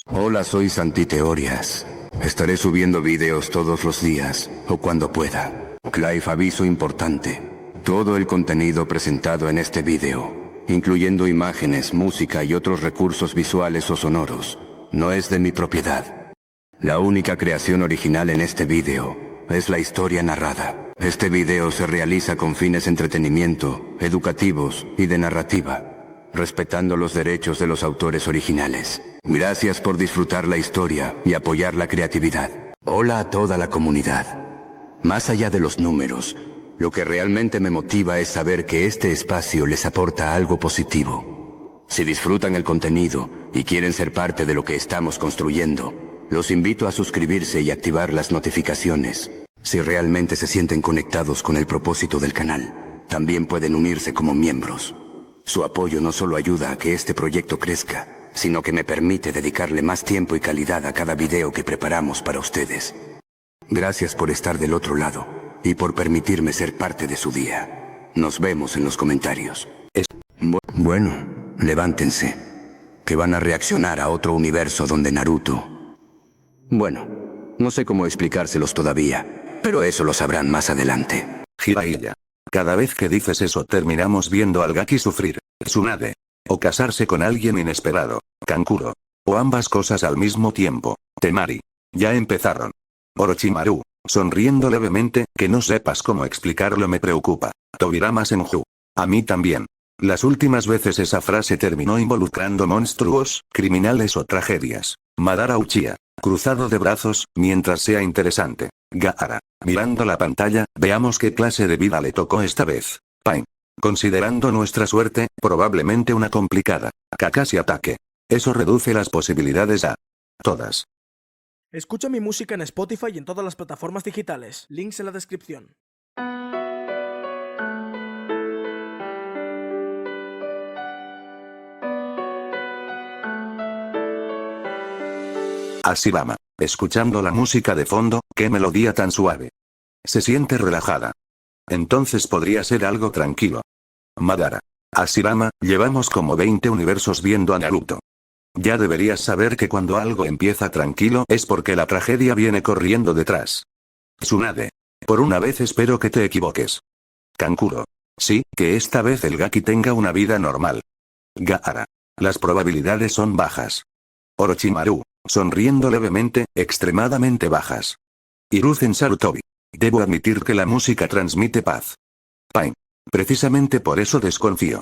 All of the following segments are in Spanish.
Hola, soy Santi Teorias. Estaré subiendo videos todos los días, o cuando pueda. Clive, aviso importante. Todo el contenido presentado en este video, incluyendo imágenes, música y otros recursos visuales o sonoros, no es de mi propiedad. La única creación original en este video es la historia narrada. Este video se realiza con fines de entretenimiento, educativos y de narrativa, respetando los derechos de los autores originales. Gracias por disfrutar la historia y apoyar la creatividad. Hola a toda la comunidad. Más allá de los números, lo que realmente me motiva es saber que este espacio les aporta algo positivo. Si disfrutan el contenido y quieren ser parte de lo que estamos construyendo, los invito a suscribirse y activar las notificaciones. Si realmente se sienten conectados con el propósito del canal, también pueden unirse como miembros. Su apoyo no solo ayuda a que este proyecto crezca, sino que me permite dedicarle más tiempo y calidad a cada video que preparamos para ustedes. Gracias por estar del otro lado y por permitirme ser parte de su día. Nos vemos en los comentarios. Bueno, levántense, que van a reaccionar a otro universo donde Naruto... Bueno, no sé cómo explicárselos todavía, pero eso lo sabrán más adelante. Jiraiya. Cada vez que dices eso terminamos viendo al Gaki sufrir, Tsunade. O casarse con alguien inesperado, Kankuro. O ambas cosas al mismo tiempo, Temari. Ya empezaron. Orochimaru, sonriendo levemente, que no sepas cómo explicarlo me preocupa. Tobirama Senju. A mí también. Las últimas veces esa frase terminó involucrando monstruos, criminales o tragedias. Madara Uchiha. Cruzado de brazos, mientras sea interesante. Gaara. Mirando la pantalla, veamos qué clase de vida le tocó esta vez. Pain. Considerando nuestra suerte, probablemente una complicada. Kakashi ataque. Eso reduce las posibilidades a todas. Escucha mi música en Spotify y en todas las plataformas digitales. Links en la descripción. Ashirama. Escuchando la música de fondo, qué melodía tan suave. Se siente relajada. Entonces podría ser algo tranquilo. Madara. Ashirama, llevamos como 20 universos viendo a Naruto. Ya deberías saber que cuando algo empieza tranquilo es porque la tragedia viene corriendo detrás. Tsunade. Por una vez espero que te equivoques. Kankuro. Sí, que esta vez el Gaki tenga una vida normal. Gaara. Las probabilidades son bajas. Orochimaru. Sonriendo levemente, extremadamente bajas. Hiruzen Sarutobi. Debo admitir que la música transmite paz. Pain. Precisamente por eso desconfío.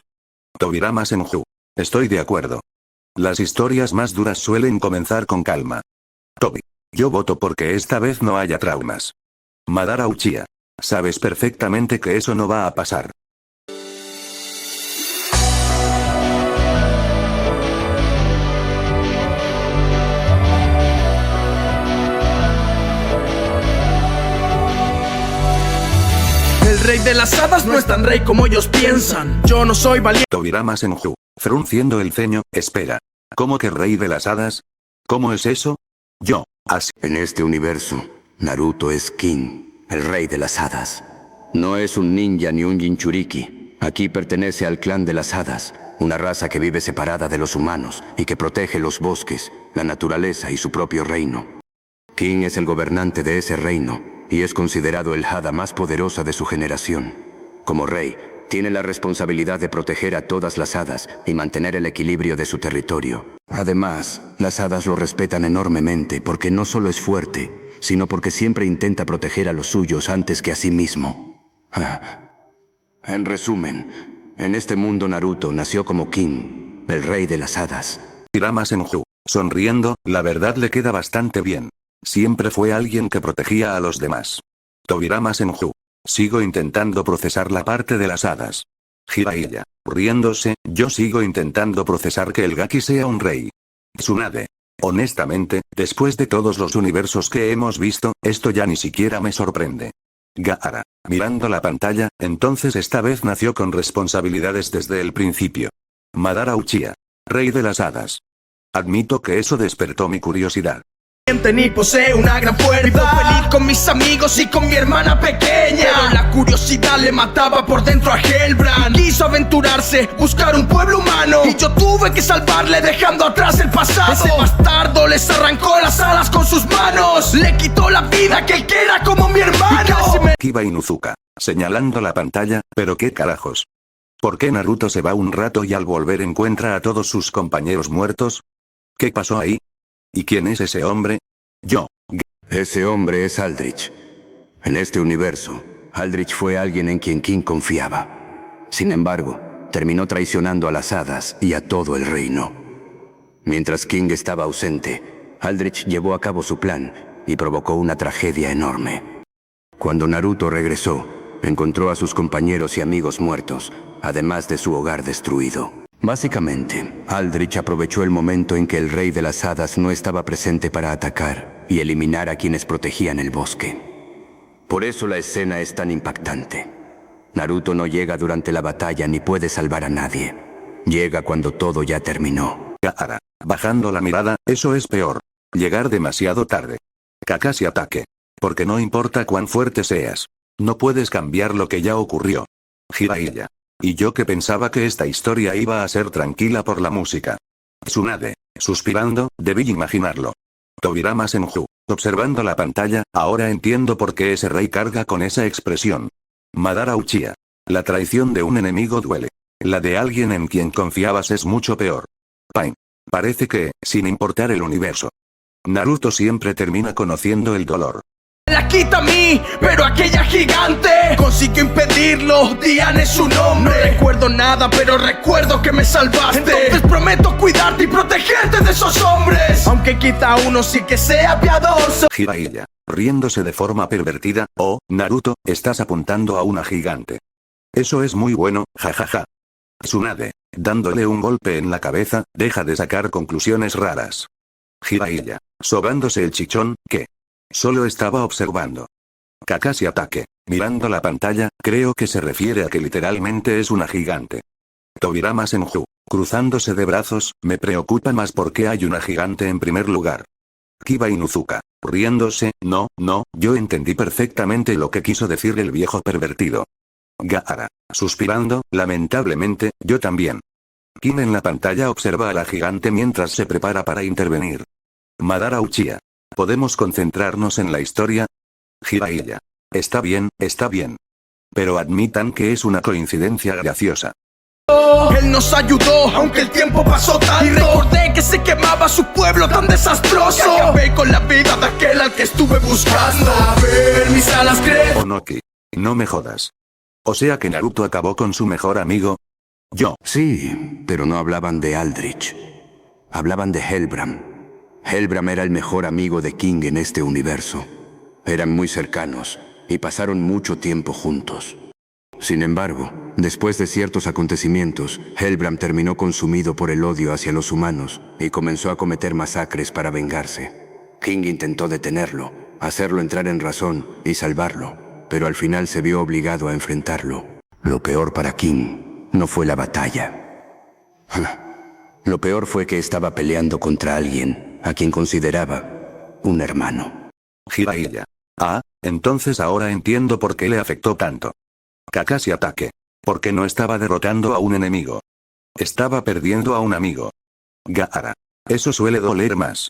Tobirama Senju. Estoy de acuerdo. Las historias más duras suelen comenzar con calma. Tobi. Yo voto porque esta vez no haya traumas. Madara Uchiha. Sabes perfectamente que eso no va a pasar. El rey de las hadas no es tan rey como ellos piensan. Yo no soy valiente. Tobirama Senju. Frunciendo el ceño, espera. ¿Cómo que rey de las hadas? ¿Cómo es eso? Yo, así. En este universo, Naruto es King, el rey de las hadas. No es un ninja ni un Jinchuriki. Aquí pertenece al clan de las hadas, una raza que vive separada de los humanos y que protege los bosques, la naturaleza y su propio reino. King es el gobernante de ese reino y es considerado el hada más poderosa de su generación. Como rey, tiene la responsabilidad de proteger a todas las hadas y mantener el equilibrio de su territorio. Además, las hadas lo respetan enormemente porque no solo es fuerte, sino porque siempre intenta proteger a los suyos antes que a sí mismo. En resumen, en este mundo Naruto nació como King, el rey de las hadas. Tobirama Senju. Sonriendo, la verdad le queda bastante bien. Siempre fue alguien que protegía a los demás. Tobirama Senju. Sigo intentando procesar la parte de las hadas. Jiraiya. Riéndose, yo sigo intentando procesar que el Gaki sea un rey. Tsunade. Honestamente, después de todos los universos que hemos visto, esto ya ni siquiera me sorprende. Gaara. Mirando la pantalla, entonces esta vez nació con responsabilidades desde el principio. Madara Uchiha. Rey de las hadas. Admito que eso despertó mi curiosidad. Ni posee una gran fuerza. Fue feliz con mis amigos y con mi hermana pequeña, pero la curiosidad le mataba por dentro a Hellbrand. Quiso aventurarse, buscar un pueblo humano, y yo tuve que salvarle dejando atrás el pasado. Ese bastardo les arrancó las alas con sus manos, le quitó la vida a aquel que era como mi hermano. Kiba Inuzuka, señalando la pantalla, pero qué carajos. ¿Por qué Naruto se va un rato y al volver encuentra a todos sus compañeros muertos? ¿Qué pasó ahí? ¿Y quién es ese hombre? Yo. Ese hombre es Aldrich. En este universo, Aldrich fue alguien en quien King confiaba. Sin embargo, terminó traicionando a las hadas y a todo el reino. Mientras King estaba ausente, Aldrich llevó a cabo su plan y provocó una tragedia enorme. Cuando Naruto regresó, encontró a sus compañeros y amigos muertos, además de su hogar destruido. Básicamente, Aldrich aprovechó el momento en que el rey de las hadas no estaba presente para atacar y eliminar a quienes protegían el bosque. Por eso la escena es tan impactante. Naruto no llega durante la batalla ni puede salvar a nadie. Llega cuando todo ya terminó. Gaara, bajando la mirada, eso es peor. Llegar demasiado tarde. Kakashi ataque. Porque no importa cuán fuerte seas, no puedes cambiar lo que ya ocurriu. Jiraiya. Y yo que pensaba que esta historia iba a ser tranquila por la música. Tsunade, suspirando, debí imaginarlo. Tobirama Senju, observando la pantalla, ahora entiendo por qué ese rey carga con esa expresión. Madara Uchiha. La traición de un enemigo duele. La de alguien en quien confiabas es mucho peor. Pain. Parece que, sin importar el universo, Naruto siempre termina conociendo el dolor. La quita a mí, pero aquella gigante consiguió impedirlo. Diane es su nombre. No recuerdo nada, pero recuerdo que me salvaste. Entonces prometo cuidarte y protegerte de esos hombres, aunque quizá uno sí que sea piadoso. Jiraiya, riéndose de forma pervertida, oh, Naruto, estás apuntando a una gigante. Eso es muy bueno, jajaja. Tsunade, dándole un golpe en la cabeza, deja de sacar conclusiones raras. Jiraiya, sobándose el chichón, que solo estaba observando. Kakashi ataque, mirando la pantalla, creo que se refiere a que literalmente es una gigante. Tobirama Senju, cruzándose de brazos, me preocupa más porque hay una gigante en primer lugar. Kiba Inuzuka, riéndose, no, yo entendí perfectamente lo que quiso decir el viejo pervertido. Gaara, suspirando, lamentablemente, yo también. Kim en la pantalla observa a la gigante mientras se prepara para intervenir. Madara Uchiha. ¿Podemos concentrarnos en la historia? Jiraiya. Está bien. Pero admitan que es una coincidencia graciosa. Él nos ayudó, aunque el tiempo pasó tanto. Y recordé que se quemaba su pueblo tan desastroso. Y acabé con la vida de aquel al que estuve buscando. A ver, mis alas creen. Onoki. No me jodas. O sea que Naruto acabó con su mejor amigo. Yo. Sí, pero no hablaban de Aldrich. Hablaban de Hellbrand. Hellbrand era el mejor amigo de King en este universo. Eran muy cercanos y pasaron mucho tiempo juntos. Sin embargo, después de ciertos acontecimientos, Hellbrand terminó consumido por el odio hacia los humanos y comenzó a cometer masacres para vengarse. King intentó detenerlo, hacerlo entrar en razón y salvarlo, pero al final se vio obligado a enfrentarlo. Lo peor para King no fue la batalla. Lo peor fue que estaba peleando contra alguien a quien consideraba un hermano. Jiraiya. Ah, entonces ahora entiendo por qué le afectó tanto. Kakashi ataque. Porque no estaba derrotando a un enemigo. Estaba perdiendo a un amigo. Gaara. Eso suele doler más.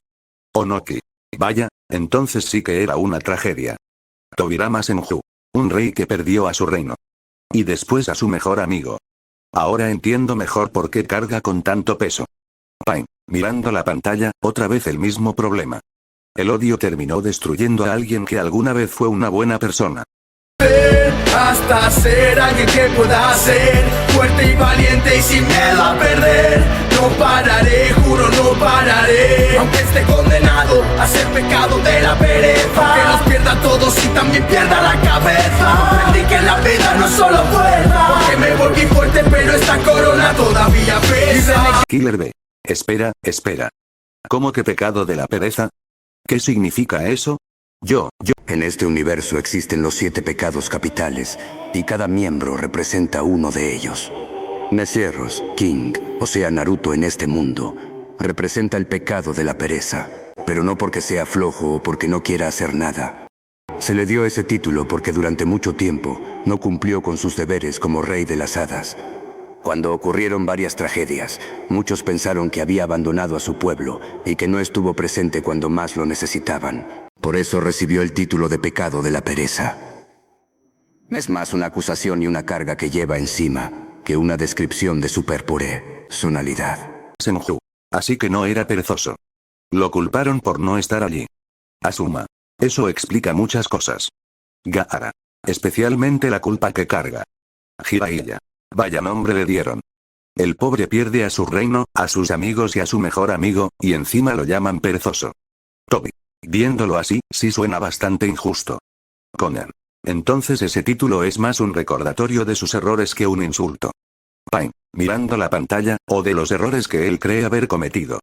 Onoki. Vaya, entonces sí que era una tragedia. Tobirama Senju. Un rey que perdió a su reino. Y después a su mejor amigo. Ahora entiendo mejor por qué carga con tanto peso. Pain. Mirando la pantalla, otra vez el mismo problema. El odio terminó destruyendo a alguien que alguna vez fue una buena persona. Hasta ser alguien que pueda ser fuerte y valiente y sin miedo a perder. No pararé, juro no pararé, aunque esté condenado a ser pecado de la pereza. Que los pierda a todos y también pierda la cabeza. Comprendí que la vida no es solo fuerza, porque me volví fuerte pero esta corona todavía pesa. Killer B. Espera. ¿Cómo que pecado de la pereza? ¿Qué significa eso? En este universo existen los 7 pecados capitales, y cada miembro representa uno de ellos. Necierros, King, o sea Naruto en este mundo, representa el pecado de la pereza, pero no porque sea flojo o porque no quiera hacer nada. Se le dio ese título porque durante mucho tiempo no cumplió con sus deberes como rey de las hadas. Cuando ocurrieron varias tragedias, muchos pensaron que había abandonado a su pueblo y que no estuvo presente cuando más lo necesitaban. Por eso recibió el título de pecado de la pereza. Es más una acusación y una carga que lleva encima que una descripción de su personalidad. Senju. Así que no era perezoso. Lo culparon por no estar allí. Asuma. Eso explica muchas cosas. Gaara. Especialmente la culpa que carga. Jiraiya. Vaya nombre le dieron. El pobre pierde a su reino, a sus amigos y a su mejor amigo, y encima lo llaman perezoso. Toby. Viéndolo así, sí suena bastante injusto. Conan. Entonces ese título es más un recordatorio de sus errores que un insulto. Pain. Mirando la pantalla, o de los errores que él cree haber cometido.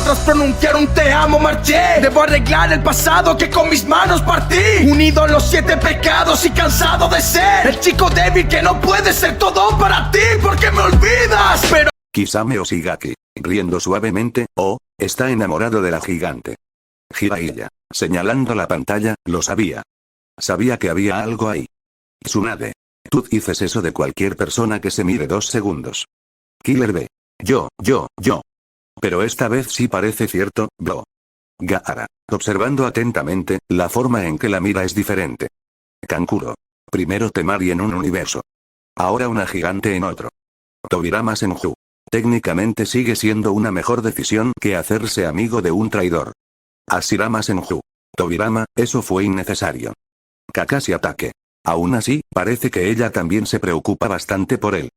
Tras pronunciar un te amo marché. Debo arreglar el pasado que con mis manos partí. Unido a los 7 pecados y cansado de ser el chico débil que no puede ser todo para ti porque me olvidas. Pero Kisame Oshigaki, riendo suavemente, está enamorado de la gigante. Jiraiya, señalando la pantalla, lo sabía. Sabía que había algo ahí. Tsunade. Tú dices eso de cualquier persona que se mire 2 segundos. Killer B. Yo. Pero esta vez sí parece cierto, bro. Gaara. Observando atentamente, la forma en que la mira es diferente. Kankuro. Primero Temari en un universo. Ahora una gigante en otro. Tobirama Senju. Técnicamente sigue siendo una mejor decisión que hacerse amigo de un traidor. Hashirama Senju. Tobirama, eso fue innecesario. Kakashi Ataque. Aún así, parece que ella también se preocupa bastante por él.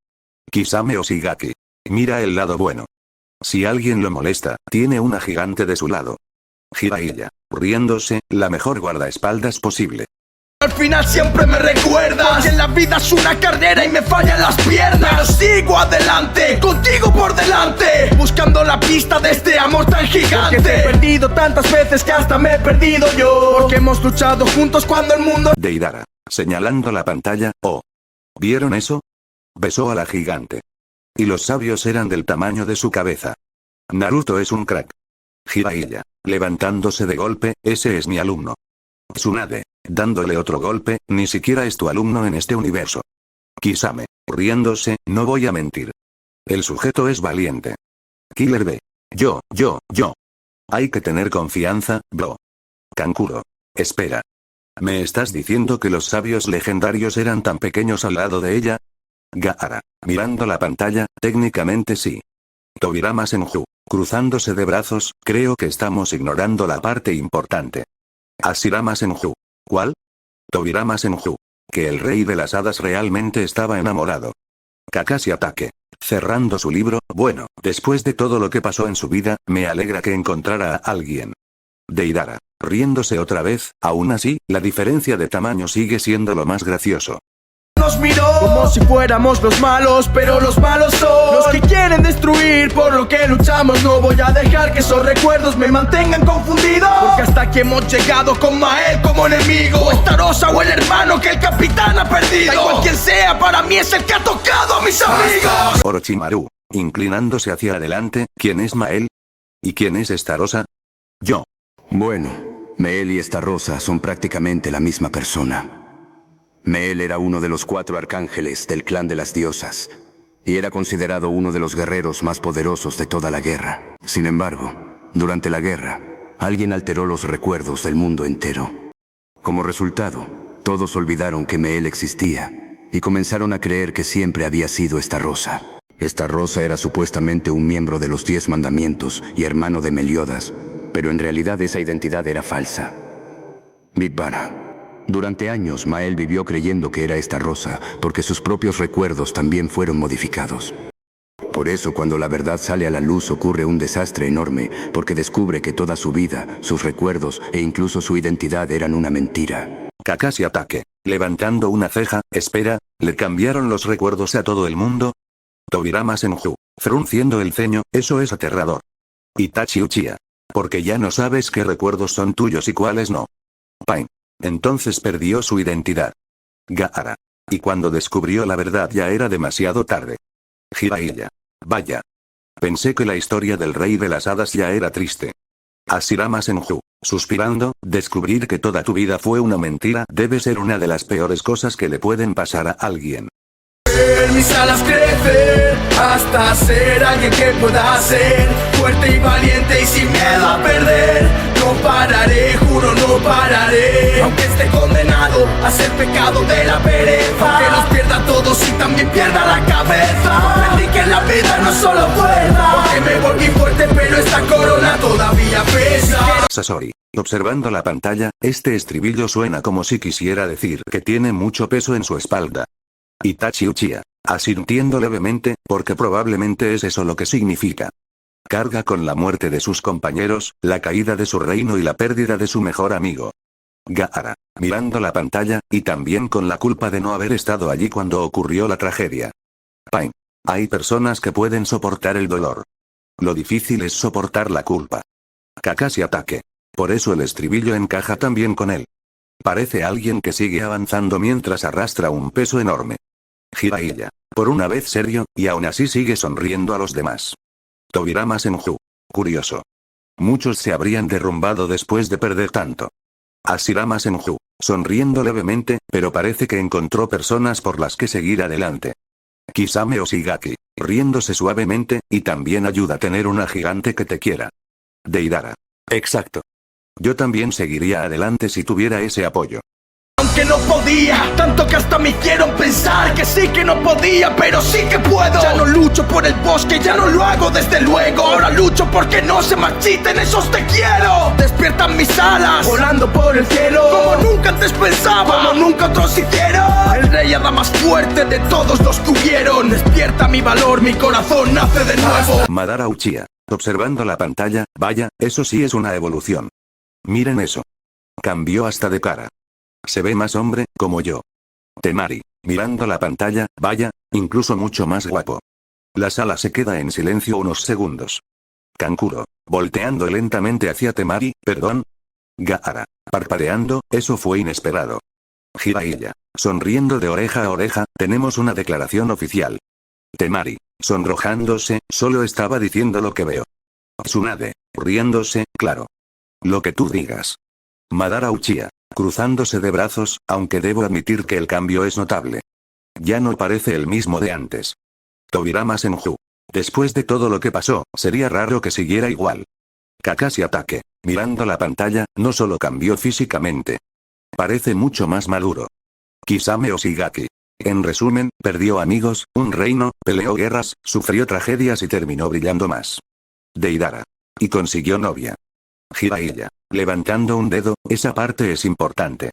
Kisame Oshigaki. Mira el lado bueno. Si alguien lo molesta, tiene una gigante de su lado. Jiraiya, riéndose, la mejor guardaespaldas posible. al final siempre me recuerdas que la vida es una carrera y me fallan las piernas. Pero sigo adelante, contigo por delante, buscando la pista de este amor tan gigante. Porque te he perdido tantas veces que hasta me he perdido yo. Porque hemos luchado juntos cuando el mundo... Deidara, señalando la pantalla, ¿vieron eso? Besó a la gigante. Y los sabios eran del tamaño de su cabeza. Naruto es un crack. Jiraiya, levantándose de golpe, ese es mi alumno. Tsunade, dándole otro golpe, ni siquiera es tu alumno en este universo. Kisame, riéndose, no voy a mentir. El sujeto es valiente. Killer B. Yo. Hay que tener confianza, bro. Kankuro. Espera. ¿Me estás diciendo que los sabios legendarios eran tan pequeños al lado de ella? Gaara, mirando la pantalla, técnicamente sí. Tobirama Senju, cruzándose de brazos, creo que estamos ignorando la parte importante. Hashirama Senju. ¿Cuál? Tobirama Senju. Que el rey de las hadas realmente estaba enamorado. Kakashi Ataque. Cerrando su libro, bueno, después de todo lo que pasó en su vida, me alegra que encontrara a alguien. Deidara, riéndose otra vez, aún así, la diferencia de tamaño sigue siendo lo más gracioso. Nos miró como si fuéramos los malos, pero los malos son los que quieren destruir por lo que luchamos. No voy a dejar que esos recuerdos me mantengan confundido, porque hasta aquí hemos llegado con Mael como enemigo, o esta rosa o el hermano que el capitán ha perdido. Da igual quien sea, para mí es el que ha tocado a mis amigos. Orochimaru, inclinándose hacia adelante, ¿quién es Mael? ¿Y quién es esta rosa? Yo. Bueno, Meel y esta rosa son prácticamente la misma persona. Meel era uno de los 4 arcángeles del clan de las diosas, y era considerado uno de los guerreros más poderosos de toda la guerra. Sin embargo, durante la guerra, alguien alteró los recuerdos del mundo entero. Como resultado, todos olvidaron que Meel existía, y comenzaron a creer que siempre había sido esta rosa. Esta rosa era supuestamente un miembro de los 10 mandamientos y hermano de Meliodas, pero en realidad esa identidad era falsa. Vipara. Durante años, Mael vivió creyendo que era esta rosa, porque sus propios recuerdos también fueron modificados. Por eso, cuando la verdad sale a la luz, ocurre un desastre enorme, porque descubre que toda su vida, sus recuerdos e incluso su identidad eran una mentira. Kakashi Ataque, levantando una ceja, espera, ¿le cambiaron los recuerdos a todo el mundo? Tobirama Senju, frunciendo el ceño, eso es aterrador. Itachi Uchiha, porque ya no sabes qué recuerdos son tuyos y cuáles no. Pain. Entonces perdió su identidad. Gaara. Y cuando descubrió la verdad ya era demasiado tarde. Jiraiya. Vaya. Pensé que la historia del rey de las hadas ya era triste. Hashirama Senju, suspirando, descubrir que toda tu vida fue una mentira debe ser una de las peores cosas que le pueden pasar a alguien. Mis alas crecer hasta ser alguien que pueda ser fuerte y valiente y sin miedo a perder. No pararé, juro no pararé, aunque esté condenado a ser pecado de la pereza, aunque los pierda todos y también pierda la cabeza. Comprendí que la vida no es solo fuerza, porque me volví fuerte pero esta corona todavía pesa. Sasori, observando la pantalla, este estribillo suena como si quisiera decir que tiene mucho peso en su espalda. Itachi Uchiha, asintiendo levemente, porque probablemente es eso lo que significa. Carga con la muerte de sus compañeros, la caída de su reino y la pérdida de su mejor amigo. Gaara, mirando la pantalla, y también con la culpa de no haber estado allí cuando ocurrió la tragedia. Pain. Hay personas que pueden soportar el dolor. Lo difícil es soportar la culpa. Kakashi Ataque. Por eso el estribillo encaja también con él. Parece alguien que sigue avanzando mientras arrastra un peso enorme. Jiraiya, por una vez serio, y aún así sigue sonriendo a los demás. Tobirama Senju. Curioso. Muchos se habrían derrumbado después de perder tanto. Hashirama Senju, sonriendo levemente, pero parece que encontró personas por las que seguir adelante. Kisame Oshigaki, riéndose suavemente, y también ayuda a tener una gigante que te quiera. Deidara. Exacto. Yo también seguiría adelante si tuviera ese apoyo. Aunque no podía, tanto que hasta me hicieron pensar que sí que no podía, pero sí que puedo. Ya no lucho por el bosque, ya no lo hago desde luego. Ahora lucho porque no se marchiten esos te quiero. Despiertan mis alas, volando por el cielo, como nunca antes pensaba, como nunca otros hicieron. El rey hada más fuerte de todos los que hubieron. Despierta mi valor, mi corazón nace de nuevo. Madara Uchiha, observando la pantalla, vaya, eso sí es una evolución. Miren eso. Cambió hasta de cara. Se ve más hombre, como yo. Temari, mirando la pantalla, vaya, incluso mucho más guapo. La sala se queda en silencio unos segundos. Kankuro, volteando lentamente hacia Temari, perdón. Gaara, parpadeando, eso fue inesperado. Jiraiya, sonriendo de oreja a oreja, tenemos una declaración oficial. Temari, sonrojándose, solo estaba diciendo lo que veo. Tsunade, riéndose, claro. Lo que tú digas. Madara Uchiha, cruzándose de brazos, aunque debo admitir que el cambio es notable. Ya no parece el mismo de antes. Tobirama Senju. Después de todo lo que pasó, sería raro que siguiera igual. Kakashi Ataque, mirando la pantalla, no solo cambió físicamente. Parece mucho más maduro. Kisame Oshigaki. En resumen, perdió amigos, un reino, peleó guerras, sufrió tragedias y terminó brillando más. Deidara. Y consiguió novia. Jiraiya, levantando un dedo, esa parte es importante.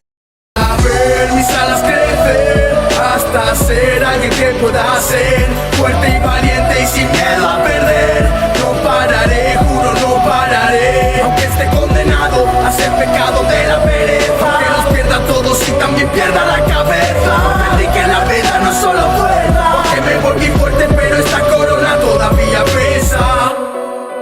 A ver mis alas crecer hasta ser alguien que pueda ser fuerte y valiente y sin miedo a perder. No pararé, juro no pararé, aunque esté condenado a ser pecado de la pereza, aunque los pierda todos y también pierda la cabeza. Comprendí que la vida no es solo fuerza, porque me volví fuerte pero esta corona todavía pesa.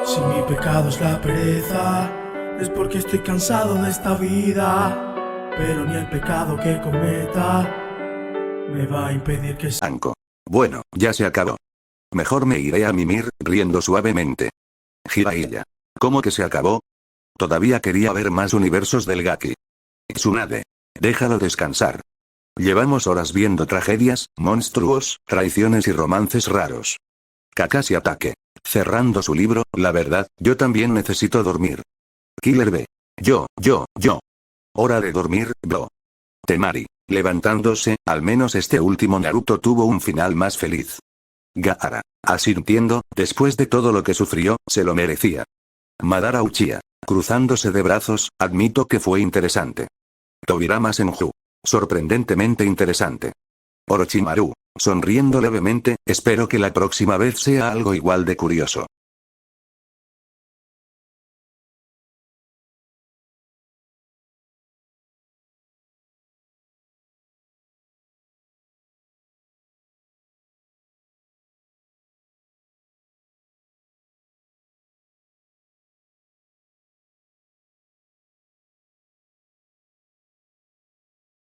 Si mi pecado es la pereza, es porque estoy cansado de esta vida, pero ni el pecado que cometa me va a impedir que... Anko. Bueno, ya se acabó. Mejor me iré a mimir, riendo suavemente. Jiraiya. ¿Cómo que se acabó? Todavía quería ver más universos del Gaki. Tsunade. Déjalo descansar. Llevamos horas viendo tragedias, monstruos, traiciones y romances raros. Kakashi Ataque. Cerrando su libro, la verdad, yo también necesito dormir. Killer B. Yo. Hora de dormir, bro. Temari, levantándose, al menos este último Naruto tuvo un final más feliz. Gaara, asintiendo, después de todo lo que sufrió, se lo merecía. Madara Uchiha, cruzándose de brazos, admito que fue interesante. Tobirama Senju, sorprendentemente interesante. Orochimaru, sonriendo levemente, espero que la próxima vez sea algo igual de curioso.